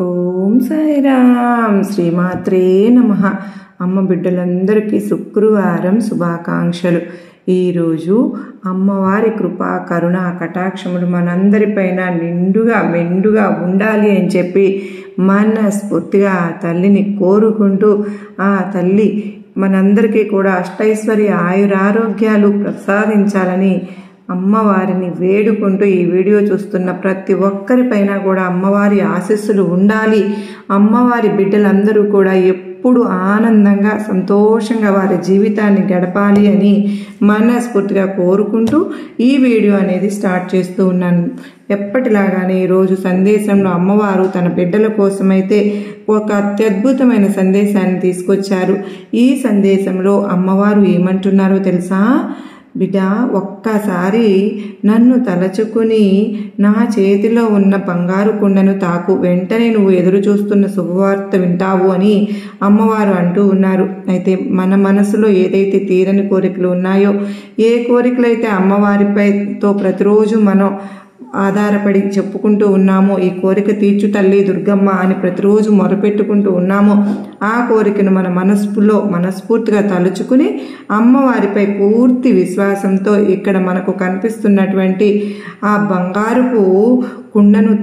ఓం సాయిరామ్. శ్రీమాత్రే నమః. అమ్మ బిడ్డలందరికీ శుక్రవారం శుభాకాంక్షలు. ఈరోజు అమ్మవారి కృపా కరుణ కటాక్షములు మనందరిపైన మెండుగా ఉండాలి అని చెప్పి మనస్ఫూర్తిగా ఆ తల్లిని కోరుకుంటూ ఆ తల్లి మనందరికీ కూడా అష్టైశ్వర్య ఆయురారోగ్యాలు ప్రసాదించాలని అమ్మవారిని వేడుకుంటూ ఈ వీడియో చూస్తున్న ప్రతి ఒక్కరిపైన కూడా అమ్మవారి ఆశీస్సులు ఉండాలి. అమ్మవారి బిడ్డలందరూ కూడా ఎప్పుడు ఆనందంగా సంతోషంగా వారి జీవితాన్ని గడపాలి అని మనస్ఫూర్తిగా కోరుకుంటూ ఈ వీడియో అనేది స్టార్ట్ చేస్తూ ఉన్నాను. ఎప్పటిలాగానే ఈరోజు సందేశంలో అమ్మవారు తన బిడ్డల కోసమైతే ఒక అత్యద్భుతమైన సందేశాన్ని తీసుకొచ్చారు. ఈ సందేశంలో అమ్మవారు ఏమంటున్నారో తెలుసా? బిడ్డ, ఒక్కసారి నన్ను తలచుకుని నా చేతిలో ఉన్న బంగారు కుండను తాకు, వెంటనే నువ్వు ఎదురు చూస్తున్న శుభవార్త వింటావు అని అమ్మవారు అంటూ ఉన్నారు. అయితే మన మనసులో ఏదైతే తీరని కోరికలు ఉన్నాయో, ఏ కోరికలైతే అమ్మవారిపైతో ప్రతిరోజు మనం ఆధారపడి చెప్పుకుంటూ ఉన్నామో, ఈ కోరిక తీర్చు తల్లి దుర్గమ్మ అని ప్రతిరోజు మొరపెట్టుకుంటూ ఉన్నామో, ఆ కోరికను మన మనస్ఫూర్తిగా తలుచుకుని అమ్మవారిపై పూర్తి విశ్వాసంతో ఇక్కడ మనకు కనిపిస్తున్నటువంటి ఆ బంగారుపు కుండను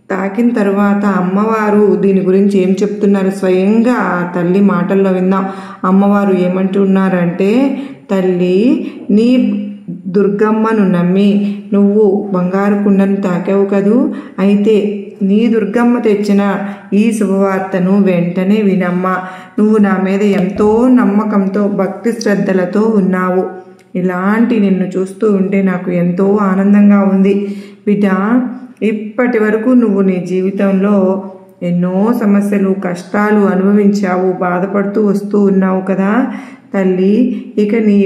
తాకిన తర్వాత అమ్మవారు దీని గురించి ఏం చెప్తున్నారు స్వయంగా ఆ తల్లి మాటల్లో విందాం. అమ్మవారు ఏమంటున్నారంటే, తల్లి, నీ దుర్గమ్మను నమ్మి నువ్వు బంగారు కుండను తాకావు కదూ, అయితే నీ దుర్గమ్మ తెచ్చిన ఈ శుభవార్తను వెంటనే వినమ్మా. నువ్వు నా మీద ఎంతో నమ్మకంతో భక్తి శ్రద్ధలతో ఉన్నావు. ఇలాంటి నిన్ను చూస్తూ ఉంటే నాకు ఎంతో ఆనందంగా ఉంది. బిడ్డ, ఇప్పటి వరకు నువ్వు నీ జీవితంలో ఎన్నో సమస్యలు కష్టాలు అనుభవించావు, బాధపడుతూ వస్తూ ఉన్నావు కదా తల్లి. ఇక నీ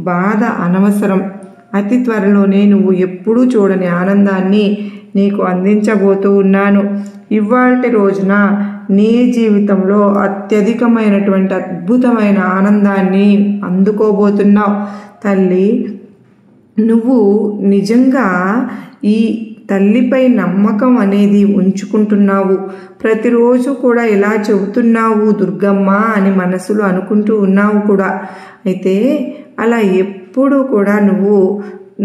బాధ అనవసరం. అతి త్వరలోనే నువ్వు ఎప్పుడూ చూడని ఆనందాన్ని నీకు అందించబోతూ ఉన్నాను. ఇవాల్టి రోజున నీ జీవితంలో అత్యధికమైనటువంటి అద్భుతమైన ఆనందాన్ని అందుకోబోతున్నావు తల్లి. నువ్వు నిజంగా ఈ తల్లిపై నమ్మకం అనేది ఉంచుకుంటున్నావు. ప్రతిరోజు కూడా ఇలా చెబుతున్నావు దుర్గమ్మ అని మనసులో అనుకుంటూ ఉన్నావు కూడా. అయితే అలా ఎప్పుడు కూడా నువ్వు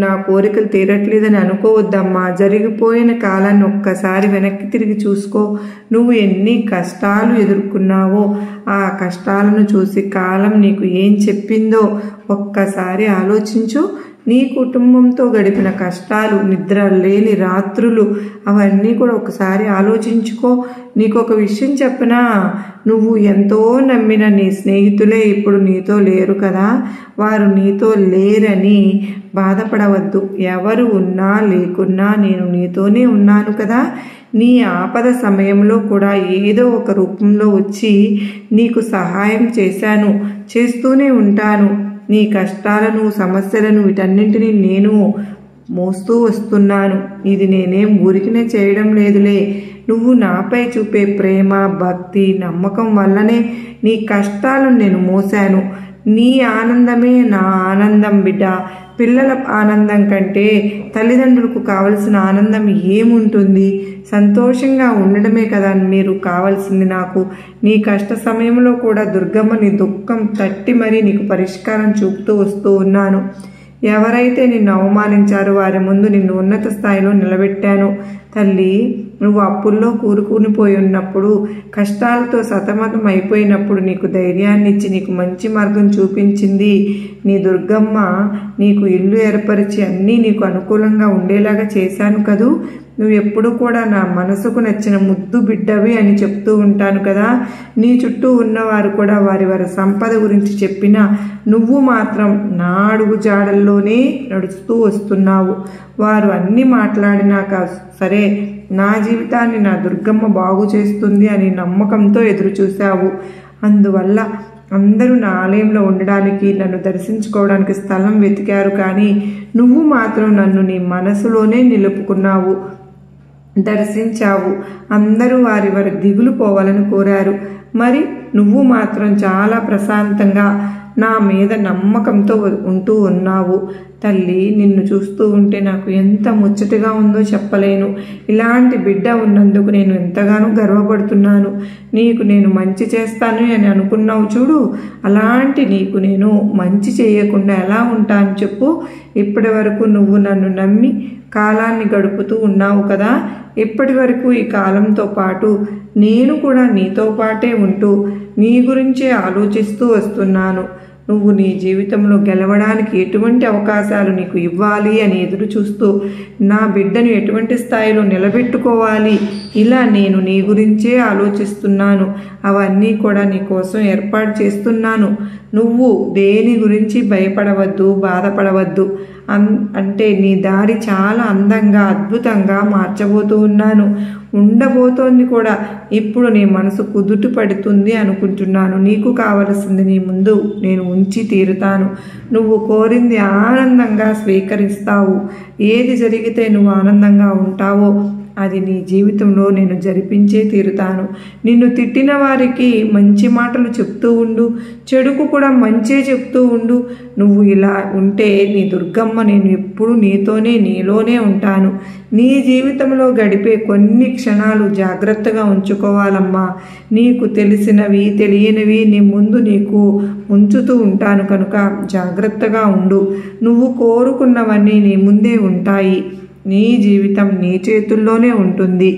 నా కోరికలు తీరట్లేదని అనుకోవద్దమ్మా. జరిగిపోయిన కాలాన్ని ఒక్కసారి వెనక్కి తిరిగి చూసుకో. నువ్వు ఎన్ని కష్టాలు ఎదుర్కొన్నావో ఆ కష్టాలను చూసి కాలం నీకు ఏం చెప్పిందో ఒక్కసారి ఆలోచించు. నీ కుటుంబంతో గడిపిన కష్టాలు, నిద్ర లేని రాత్రులు, అవన్నీ కూడా ఒకసారి ఆలోచించుకో. నీకు ఒక విషయం చెప్పనా? నువ్వు ఎంతో నమ్మిన నీ స్నేహితులే ఇప్పుడు నీతో లేరు కదా. వారు నీతో లేరని బాధపడవద్దు. ఎవరు ఉన్నా లేకున్నా నేను నీతోనే ఉన్నాను కదా. నీ ఆపద సమయంలో కూడా ఏదో ఒక రూపంలో వచ్చి నీకు సహాయం చేశాను, చేస్తూనే ఉంటాను. నీ కష్టాలను, సమస్యలను వీటన్నింటినీ నేను మోస్తూ వస్తున్నాను. ఇది నేనేం ఊరికినే చేయడం లేదులే. నువ్వు నాపై చూపే ప్రేమ, భక్తి, నమ్మకం వల్లనే నీ కష్టాలను నేను మోసాను. నీ ఆనందమే నా ఆనందం బిడ్డ. పిల్లల ఆనందం కంటే తల్లిదండ్రులకు కావలసిన ఆనందం ఏముంటుంది? సంతోషంగా ఉండడమే కదా మీరు కావాల్సింది నాకు. నీ కష్ట సమయంలో కూడా దుర్గమ్మ నీ దుఃఖం తట్టి మరీ నీకు పరిష్కారం చూపుతూ వస్తూ ఉన్నాను. ఎవరైతే నిన్ను అవమానించారో వారి ముందు నిన్ను ఉన్నత స్థాయిలో నిలబెట్టాను తల్లి. నువ్వు అప్పుల్లో కూరుకునిపోయి ఉన్నప్పుడు, కష్టాలతో సతమతం అయిపోయినప్పుడు నీకు ధైర్యాన్ని ఇచ్చి నీకు మంచి మార్గం చూపించింది నీ దుర్గమ్మ. నీకు ఇల్లు ఏర్పరిచి అన్నీ నీకు అనుకూలంగా ఉండేలాగా చేశాను కదూ. నువ్వు ఎప్పుడు కూడా నా మనసుకు నచ్చిన ముద్దు బిడ్డవి అని చెప్తూ ఉంటాను కదా. నీ చుట్టూ ఉన్నవారు కూడా వారి సంపద గురించి చెప్పినా నువ్వు మాత్రం నా అడుగు జాడల్లోనే నడుస్తూ వస్తున్నావు. వారు అన్ని మాట్లాడినాక సరే, నా జీవితాన్ని నా దుర్గమ్మ బాగు చేస్తుంది అని నమ్మకంతో ఎదురు చూశావు. అందువల్ల అందరూ నా ఆలయంలో ఉండడానికి, నన్ను దర్శించుకోవడానికి స్థలం వెతికారు. కానీ నువ్వు మాత్రం నన్ను నీ మనసులోనే నిలుపుకున్నావు, దర్శించావు. అందరూ వారి దిగులు పోవాలని కోరారు. మరి నువ్వు మాత్రం చాలా ప్రశాంతంగా నా మీద నమ్మకంతో ఉంటూ ఉన్నావు. తల్లి, నిన్ను చూస్తూ ఉంటే నాకు ఎంత ముచ్చటగా ఉందో చెప్పలేను. ఇలాంటి బిడ్డ ఉన్నందుకు నేను ఎంతగానో గర్వపడుతున్నాను. నీకు నేను మంచి చేస్తాను అని అనుకున్నావు చూడు, అలాంటి నీకు నేను మంచి చేయకుండా ఎలా ఉంటాను చెప్పు? ఇప్పటి వరకు నువ్వు నన్ను నమ్మి కాలాన్ని గడుపుతూ ఉన్నావు కదా. ఇప్పటి వరకు ఈ కాలంతో పాటు నేను కూడా నీతో పాటే ఉంటూ నీ గురించే ఆలోచిస్తూ వస్తున్నాను. నువ్వు నీ జీవితంలో గెలవడానికి ఎటువంటి అవకాశాలు నీకు ఇవ్వాలి అని ఎదురు చూస్తూ నా బిడ్డను ఎటువంటి స్థాయిలో నిలబెట్టుకోవాలి ఇలా నేను నీ గురించే ఆలోచిస్తున్నాను. అవన్నీ కూడా నీ కోసం ఏర్పాటు చేస్తున్నాను. నువ్వు దేని గురించి భయపడవద్దు, బాధపడవద్దు. అంటే నీ దారి చాలా అందంగా అద్భుతంగా మార్చబోతూ ఉన్నాను. ఉండబోతోంది కూడా. ఇప్పుడు నీ మనసు కుదుట పడుతుంది అనుకుంటున్నాను. నీకు కావలసింది నీ ముందు నేను ఉంచి తీరుతాను. నువ్వు కోరింది ఆనందంగా స్వీకరిస్తావు. ఏది జరిగితే నువ్వు ఆనందంగా ఉంటావో అది నీ జీవితంలో నేను జరిపించే తీరుతాను. నిన్ను తిట్టిన వారికి మంచి మాటలు చెప్తూ ఉండు, చెడుకు కూడా మంచే చెప్తూ ఉండు. నువ్వు ఇలా ఉంటే నీ దుర్గమ్మ నేను ఎప్పుడు నీతోనే నీలోనే ఉంటాను. నీ జీవితంలో గడిపే కొన్ని క్షణాలు జాగ్రత్తగా ఉంచుకోవాలమ్మా. నీకు తెలిసినవి తెలియనివి నీ ముందు నీకు ఉంచుతూ ఉంటాను కనుక జాగ్రత్తగా ఉండు. నువ్వు కోరుకున్నవన్నీ నీ ముందే ఉంటాయి. నీ జీవితం నీ చేతుల్లోనే ఉంటుంది.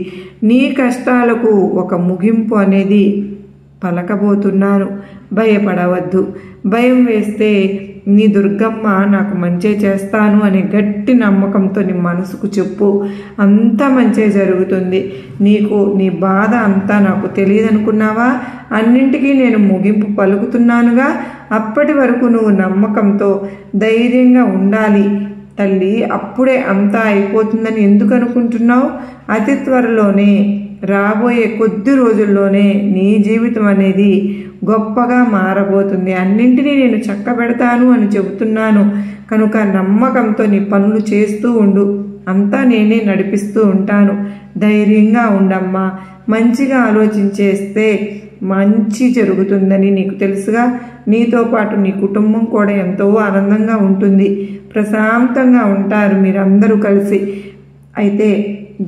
నీ కష్టాలకు ఒక ముగింపు అనేది పలకబోతున్నాను. భయపడవద్దు. భయం వేస్తే నీ దుర్గమ్మ నాకు మంచే చేస్తాను అనే గట్టి నమ్మకంతో నీ మనసుకు చెప్పు. అంతా మంచే జరుగుతుంది. నీకు నీ బాధ అంతా నాకు తెలియదనుకున్నావా? అన్నింటికీ నేను ముగింపు పలుకుతున్నానుగా. అప్పటి వరకు నువ్వు నమ్మకంతో ధైర్యంగా ఉండాలి తల్లి. అప్పుడే అంతా అయిపోతుందని ఎందుకు అనుకుంటున్నావు? అతి త్వరలోనే రాబోయే కొద్ది రోజుల్లోనే నీ జీవితం అనేది గొప్పగా మారబోతుంది. అన్నింటినీ నేను చక్కబెడతాను అని చెబుతున్నాను కనుక నమ్మకంతో నీ పనులు చేస్తూ ఉండు. అంతా నేనే నడిపిస్తూ ఉంటాను. ధైర్యంగా ఉండమ్మా. మంచిగా ఆలోచించేస్తే మంచి జరుగుతుందని నీకు తెలుసుగా. నీతో పాటు నీ కుటుంబం కూడా ఎంతో ఆనందంగా ఉంటుంది. ప్రశాంతంగా ఉంటారు మీరందరూ కలిసి. అయితే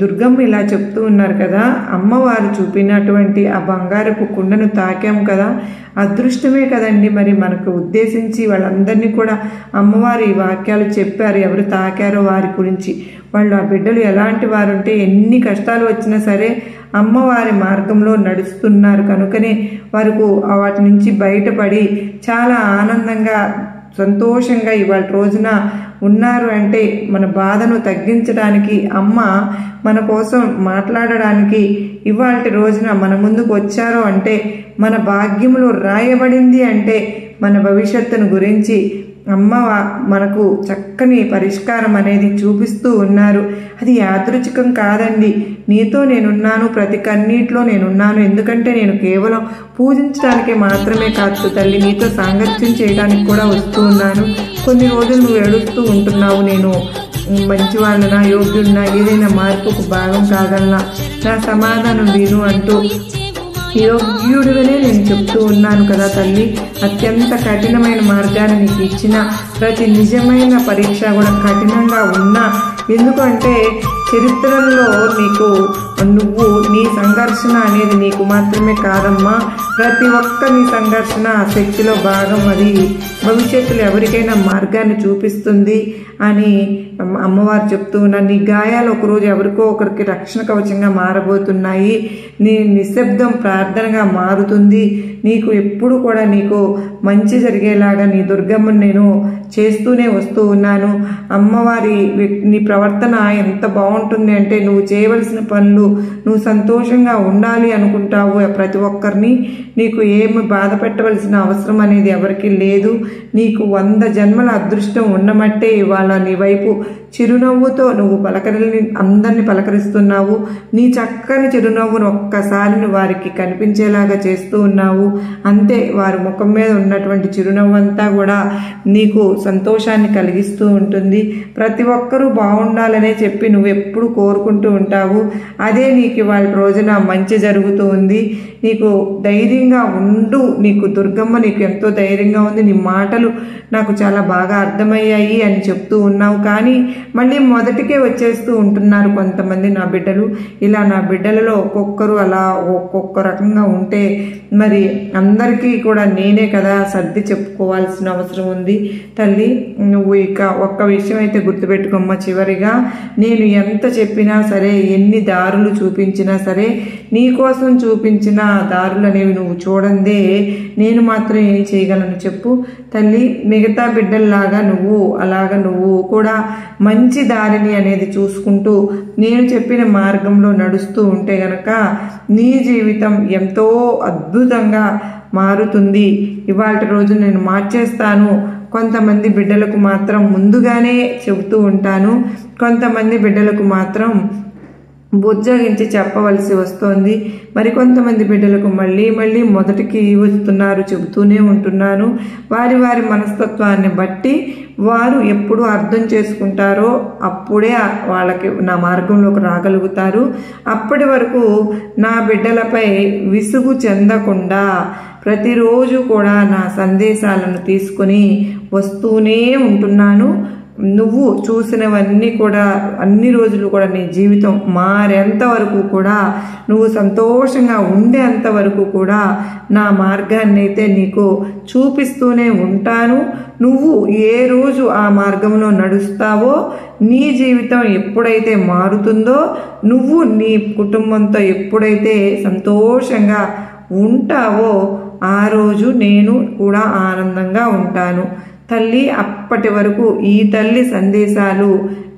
దుర్గమ్మ ఇలా చెప్తూ ఉన్నారు కదా, అమ్మవారు చూపినటువంటి ఆ బంగారపు కుండను తాకాం కదా, అదృష్టమే కదండి. మరి మనకు ఉద్దేశించి వాళ్ళందరినీ కూడా అమ్మవారు ఈ వాక్యాలు చెప్పారు. ఎవరు తాకారో వారి గురించి. వాళ్ళు ఆ బిడ్డలు ఎలాంటి వారు ఉంటే ఎన్ని కష్టాలు వచ్చినా సరే అమ్మవారి మార్గంలో నడుస్తున్నారు కనుకనే వారికి వాటి నుంచి బయటపడి చాలా ఆనందంగా సంతోషంగా ఇవాళ రోజున ఉన్నారు. అంటే మన బాధను తగ్గించడానికి అమ్మ మన కోసం మాట్లాడడానికి ఇవాళ రోజున మన ముందుకు వచ్చారు అంటే మన భాగ్యములో రాయబడింది అంటే మన భవిష్యత్తును గురించి అమ్మ మనకు చక్కని పరిష్కారం అనేది చూపిస్తూ ఉన్నారు. అది యాదృచ్ఛికం కాదండి. నీతో నేనున్నాను, ప్రతి కన్నీటిలో నేనున్నాను. ఎందుకంటే నేను కేవలం పూజించడానికే మాత్రమే కాదు తల్లి, నీతో సాంగత్యం చేయడానికి కూడా వస్తూ ఉన్నాను. కొన్ని రోజులు నువ్వు ఏడుస్తూ ఉంటున్నావు, నేను మంచివాళ్ళనా, యోగ్యున్నా, ఏదైనా మార్పుకు భాగం కాగలనా, నా సమాధానం విను అంటూ యోగ్యుడివనే నేను చెప్తూ ఉన్నాను కదా తల్లి. అత్యంత కఠినమైన మార్గాన్ని నీకు ఇచ్చిన ప్రతి నిజమైన పరీక్ష కూడా కఠినంగా ఉన్నా, ఎందుకంటే చరిత్రలో నీకు నువ్వు నీ సంఘర్షణ అనేది నీకు మాత్రమే కాదమ్మా, ప్రతి ఒక్కరి సంఘర్షణ ఆ శక్తిలో భాగం. అది భవిష్యత్తులో ఎవరికైనా మార్గాన్ని చూపిస్తుంది అని అమ్మవారు చెప్తూ ఉన్నారు. నీ గాయాలు ఒకరోజు ఎవరికో ఒకరికి రక్షణ కవచంగా మారబోతున్నాయి. నీ నిశ్శబ్దం ప్రార్థనగా మారుతుంది. నీకు ఎప్పుడు కూడా నీకు మంచి జరిగేలాగా నీ దుర్గమ్మను నేను చేస్తూనే వస్తూ ఉన్నాను. అమ్మవారి నీ ప్రవర్తన ఎంత బాగుంటుంది అంటే నువ్వు చేయవలసిన పనులు, నువ్వు సంతోషంగా ఉండాలి అనుకుంటావు ప్రతి ఒక్కరిని. నీకు ఏమి బాధ పెట్టవలసిన అవసరం అనేది ఎవరికి లేదు. నీకు 100 జన్మల అదృష్టం ఉన్నమట్టే ఇవాళ నీ వైపు చిరునవ్వుతో నువ్వు అందరినీ పలకరిస్తున్నావు. నీ చక్కని చిరునవ్వును ఒక్కసారి వారికి కనిపించేలాగా చేస్తూ ఉన్నావు. అంతే, వారి ముఖం మీద ఉన్నటువంటి చిరునవ్వు అంతా కూడా నీకు సంతోషాన్ని కలిగిస్తూ ఉంటుంది. ప్రతి ఒక్కరూ బాగుండాలనే చెప్పి నువ్వు ఎప్పుడు కోరుకుంటూ ఉంటావు. అదే నీకు ఇవాళ రోజున మంచి జరుగుతూ ఉంది. నీకు ధైర్యంగా ఉండు. నీకు దుర్గమ్మ నీకు ఎంతో ధైర్యంగా ఉంది. నీ మాటలు నాకు చాలా బాగా అర్థమయ్యాయి అని చెప్తూ ఉన్నావు. కానీ మళ్ళీ మొదటికే వచ్చేస్తూ ఉంటున్నారు కొంతమంది నా బిడ్డలు. ఇలా నా బిడ్డలలో ఒక్కొక్కరు అలా ఒక్కొక్క రకంగా ఉంటే మరి అందరికీ కూడా నేనే కదా సర్ది చెప్పుకోవాల్సిన అవసరం ఉంది. తల్లి, నువ్వు ఇక ఒక్క విషయం అయితే గుర్తుపెట్టుకోమ్మ. చివరిగా నేను ఎంత చెప్పినా సరే, ఎన్ని దారులు చూపించినా సరే, నీ కోసం చూపించిన దారులు అనేవి నువ్వు చూడందే నేను మాత్రం ఏం చేయగలను చెప్పు తల్లి. మిగతా బిడ్డల్లాగా నువ్వు కూడా మంచి దారిని అనేది చూసుకుంటూ నేను చెప్పిన మార్గంలో నడుస్తూ ఉంటే గనక నీ జీవితం ఎంతో అద్భుతంగా మారుతుంది. ఇవాళ రోజు నేను మార్చేస్తాను. కొంతమంది బిడ్డలకు మాత్రం ముందుగానే చెబుతూ ఉంటాను, కొంతమంది బిడ్డలకు మాత్రం బుజ్జగించి చెప్పవలసి వస్తోంది. మరికొంతమంది బిడ్డలకు మళ్ళీ మొదటికి వస్తున్నారు, చెబుతూనే ఉంటున్నాను. వారి మనస్తత్వాన్ని బట్టి వారు ఎప్పుడు అర్థం చేసుకుంటారో అప్పుడే వాళ్ళకి నా మార్గంలోకి రాగలుగుతారు. అప్పటి వరకు నా బిడ్డలపై విసుగు చెందకుండా ప్రతిరోజు కూడా నా సందేశాలను తీసుకుని వస్తూనే ఉంటున్నాను. నువ్వు చూసినవన్నీ కూడా అన్ని రోజులు కూడా నీ జీవితం మారేంత వరకు కూడా, నువ్వు సంతోషంగా ఉండేంత వరకు కూడా నా మార్గాన్ని అయితే నీకు చూపిస్తూనే ఉంటాను. నువ్వు ఏ రోజు ఆ మార్గంలో నడుస్తావో, నీ జీవితం ఎప్పుడైతే మారుతుందో, నువ్వు నీ కుటుంబంతో ఎప్పుడైతే సంతోషంగా ఉంటావో ఆ రోజు నేను కూడా ఆనందంగా ఉంటాను తల్లి. అప్పటి వరకు ఈ తల్లి సందేశాలు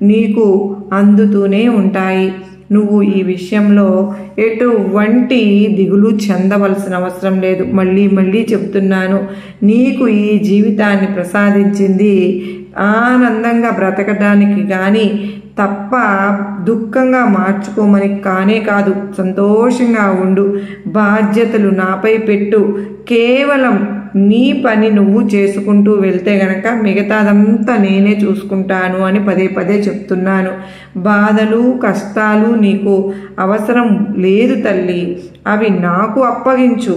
నీకు అందుతూనే ఉంటాయి. నువ్వు ఈ విషయంలో ఎటువంటి దిగులు చెందవలసిన అవసరం లేదు. మళ్ళీ చెప్తున్నాను, నీకు ఈ జీవితాన్ని ప్రసాదించింది ఆనందంగా బ్రతకడానికి కానీ తప్ప దుఃఖంగా మార్చుకోమని కానే కాదు. సంతోషంగా ఉండు, బాధ్యతలు నాపై పెట్టు, కేవలం నీ పని నువ్వు చేసుకుంటూ వెళ్తే గనక మిగతాదంతా నేనే చూసుకుంటాను అని పదే చెప్తున్నాను. బాధలు కష్టాలు నీకు అవసరం లేదు తల్లి, అవి నాకు అప్పగించు.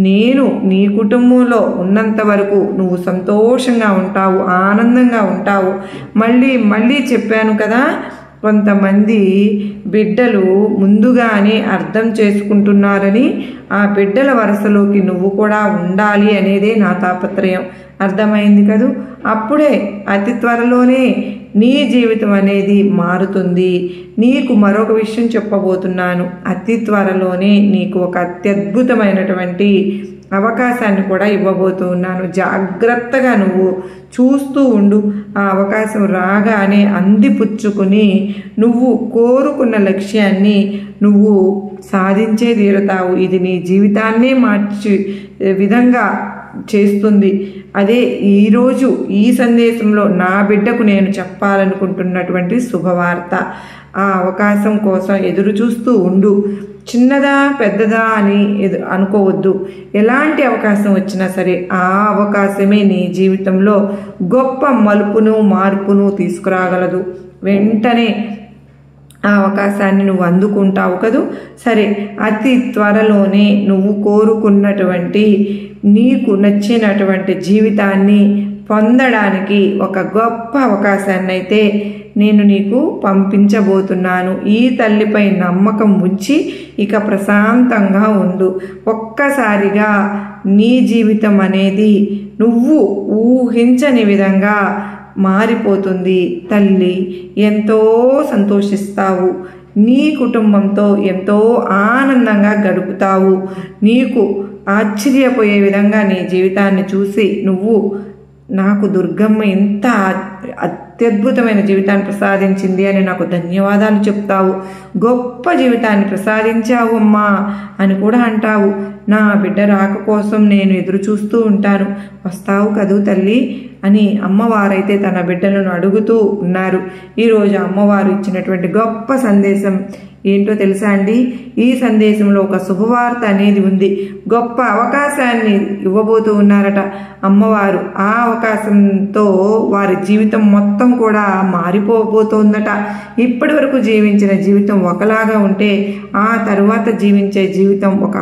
నేను నీ కుటుంబంలో ఉన్నంత వరకు నువ్వు సంతోషంగా ఉంటావు, ఆనందంగా ఉంటావు. మళ్ళీ చెప్పాను కదా, కొంతమంది బిడ్డలు ముందుగానే అర్థం చేసుకుంటున్నారని, ఆ బిడ్డల వరుసలోకి నువ్వు కూడా ఉండాలి అనేదే నా తాపత్రయం. అర్థమైంది కదూ? అప్పుడే అతి త్వరలోనే నీ జీవితం అనేది మారుతుంది. నీకు మరొక విషయం చెప్పబోతున్నాను. అతి త్వరలోనే నీకు ఒక అత్యద్భుతమైనటువంటి అవకాశాన్ని కూడా ఇవ్వబోతున్నాను. జాగ్రత్తగా నువ్వు చూస్తూ ఉండు. ఆ అవకాశం రాగానే అందిపుచ్చుకుని నువ్వు కోరుకున్న లక్ష్యాన్ని నువ్వు సాధించే తీరుతావు. ఇది నీ జీవితాన్నే మార్చి విధంగా చేస్తుంది. అదే ఈరోజు ఈ సందేశంలో నా బిడ్డకు నేను చెప్పాలనుకుంటున్నటువంటి శుభవార్త. ఆ అవకాశం కోసం ఎదురు చూస్తూ ఉండు. చిన్నదా పెద్దదా అని అనుకోవద్దు. ఎలాంటి అవకాశం వచ్చినా సరే ఆ అవకాశమే నీ జీవితంలో గొప్ప మలుపును మార్పును తీసుకురాగలదు. వెంటనే ఆ అవకాశాన్ని నువ్వు అందుకుంటావు కదూ. సరే, అతి త్వరలోనే నువ్వు కోరుకున్నటువంటి నీకు నచ్చినటువంటి జీవితాన్ని పొందడానికి ఒక గొప్ప అవకాశాన్ని అయితే నేను నీకు పంపించబోతున్నాను. ఈ తల్లిపై నమ్మకం ఉంచి ఇక ప్రశాంతంగా ఉండు. ఒక్కసారిగా నీ జీవితం అనేది నువ్వు ఊహించని విధంగా మారిపోతుంది తల్లి. ఎంతో సంతోషిస్తావు. నీ కుటుంబంతో ఎంతో ఆనందంగా గడుపుతావు. నీకు ఆశ్చర్యపోయే విధంగా నీ జీవితాన్ని చూసి నువ్వు నాకు దుర్గమ్మ ఎంత అత్యద్భుతమైన జీవితాన్ని ప్రసాదించింది అని నాకు ధన్యవాదాలు చెప్తావు. గొప్ప జీవితాన్ని ప్రసాదించావు అమ్మా అని కూడా అంటావు. నా బిడ్డ రాక కోసం నేను ఎదురు చూస్తూ ఉంటాను, వస్తావు కదూ తల్లి అని అమ్మవారైతే తన బిడ్డలను అడుగుతూ ఉన్నారు. ఈరోజు అమ్మవారు ఇచ్చినటువంటి గొప్ప సందేశం ఏంటో తెలుసా అండి? ఈ సందేశంలో ఒక శుభవార్త అనేది ఉంది. గొప్ప అవకాశాన్ని ఇవ్వబోతూ ఉన్నారట అమ్మవారు. ఆ అవకాశంతో వారి జీవితం మొత్తం కూడా మారిపోబోతోందట. ఇప్పటి వరకు జీవించిన జీవితం ఒకలాగా ఉంటే ఆ తరువాత జీవించే జీవితం ఒక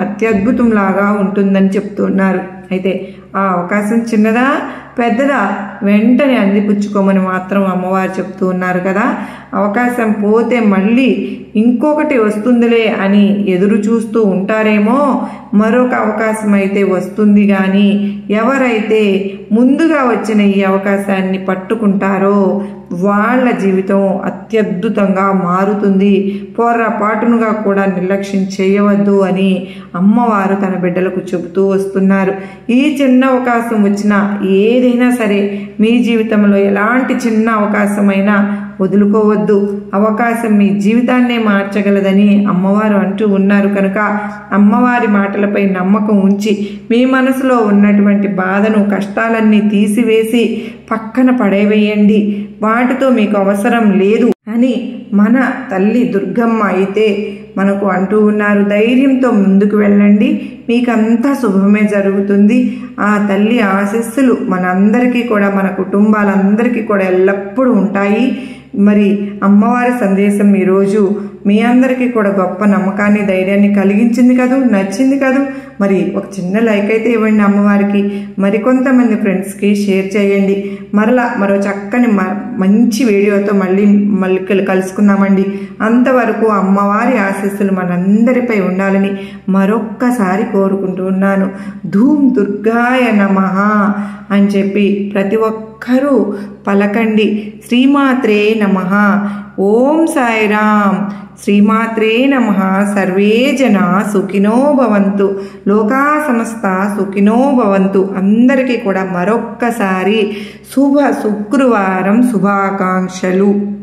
అత్యద్భుతం లాగా ఉంటుందని చెప్తున్నారు. అయితే ఆ అవకాశం చిన్నదా పెద్దదా వెంటనే అందిపుచ్చుకోమని మాత్రం అమ్మవారు చెప్తూ ఉన్నారు కదా. అవకాశం పోతే మళ్ళీ ఇంకొకటి వస్తుందిలే అని ఎదురు చూస్తూ ఉంటారేమో, మరొక అవకాశం అయితే వస్తుంది. కానీ ఎవరైతే ముందుగా వచ్చిన ఈ అవకాశాన్ని పట్టుకుంటారో వాళ్ళ జీవితం అత్యద్భుతంగా మారుతుంది. పొర్రపాటునుగా కూడా నిర్లక్ష్యం చేయవద్దు అని అమ్మవారు తన బిడ్డలకు చెబుతూ వస్తున్నారు. ఈ చిన్న అవకాశం వచ్చినా ఏదైనా సరే మీ జీవితంలో ఎలాంటి చిన్న అవకాశమైనా వదులుకోవద్దు. అవకాశం మీ జీవితాన్నే మార్చగలదని అమ్మవారు అంటూ ఉన్నారు. కనుక అమ్మవారి మాటలపై నమ్మకం ఉంచి మీ మనసులో ఉన్నటువంటి బాధను, కష్టాలన్నీ తీసివేసి పక్కన పడేవేయండి. వాటితో మీకు అవసరం లేదు అని మన తల్లి దుర్గమ్మ అయితే మనకు అంటూ ఉన్నారు. ధైర్యంతో ముందుకు వెళ్ళండి, మీకంతా శుభమే జరుగుతుంది. ఆ తల్లి ఆశీస్సులు మనందరికీ కూడా, మన కుటుంబాలందరికీ కూడా ఎల్లప్పుడూ ఉంటాయి. మరి అమ్మవారి సందేశం ఈరోజు మీ అందరికీ కూడా గొప్ప నమ్మకాన్ని, ధైర్యాన్ని కలిగించింది కదూ, నచ్చింది కదూ. మరి ఒక చిన్న లైక్ అయితే ఇవ్వండి అమ్మవారికి. మరికొంతమంది ఫ్రెండ్స్కి షేర్ చేయండి. మరో చక్కని మంచి వీడియోతో మళ్ళీ కలుసుకుందామండి. అంతవరకు అమ్మవారి ఆశీస్సులు మనందరిపై ఉండాలని మరొక్కసారి కోరుకుంటూ ఉన్నాను. ధూమ్ దుర్గాయ నమః అని చెప్పి ప్రతి ఒక్కరూ పలకండి. శ్రీమాత్రే నమః. ఓం సాయిరామ్. శ్రీమాత్రే నమః. సర్వే జనా సుఖినో భవంతు. లోకా సమస్త సుఖినో భవంతు. అందరికీ కూడా మరొక్కసారి శుభ శుక్రవారం శుభాకాంక్షలు.